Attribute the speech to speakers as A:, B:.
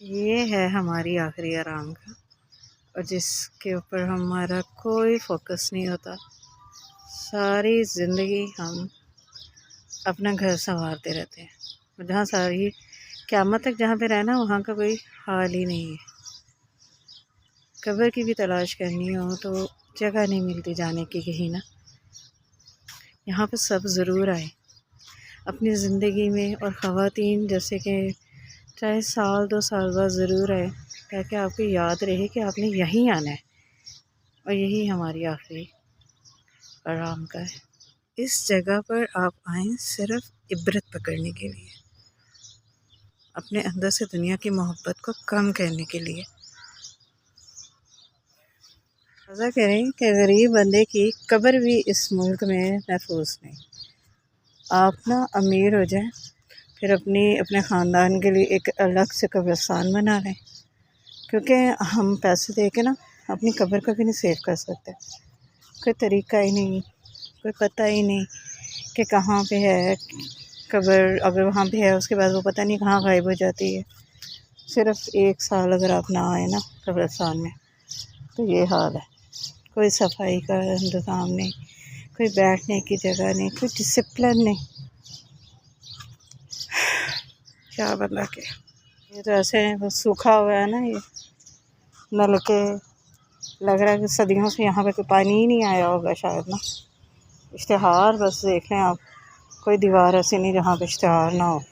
A: ये है हमारी आखिरी आराम का, और जिसके ऊपर हमारा कोई फोकस नहीं होता। सारी ज़िंदगी हम अपना घर संवारते रहते हैं। जहाँ सारी क़यामत तक जहाँ पे रहना, वहाँ का कोई हाल ही नहीं है। कब्र की भी तलाश करनी हो तो जगह नहीं मिलती जाने की कहीं ना। यहाँ पे सब ज़रूर आए अपनी ज़िंदगी में, और ख़वातीन जैसे कि चाहे साल 2 साल बाद ज़रूर आए, ताकि आपको याद रहे कि आपने यहीं आना है और यही हमारी आखिरी आराम का है। इस जगह पर आप आएँ सिर्फ़ इबरत पकड़ने के लिए, अपने अंदर से दुनिया की मोहब्बत को कम करने के लिए। ऐसा करें कि गरीब बंदे की कब्र भी इस मुल्क में महफूज नहीं। आप ना अमीर हो जाएं, फिर अपने ख़ानदान के लिए एक अलग से कब्रिस्तान बना लें, क्योंकि हम पैसे दे के ना अपनी कब्र को भी नहीं सेव कर सकते। कोई तरीका ही नहीं, कोई पता ही नहीं कि कहाँ पे है कब्र। अगर वहाँ पे है, उसके बाद वो पता नहीं कहाँ गायब हो जाती है। सिर्फ़ 1 साल अगर आप ना आए ना कब्रिस्तान में, तो ये हाल है। कोई सफाई का इंतज़ाम नहीं, कोई बैठने की जगह नहीं, कोई डिसिप्लिन नहीं। क्या बता के, ये तो ऐसे बस सूखा हुआ है ना, ये नलके, लग रहा है कि सदियों से यहाँ पे कोई पानी ही नहीं आया होगा शायद ना। इश्तिहार बस देख लें आप, कोई दीवार ऐसी नहीं जहाँ पे इश्तिहार ना हो।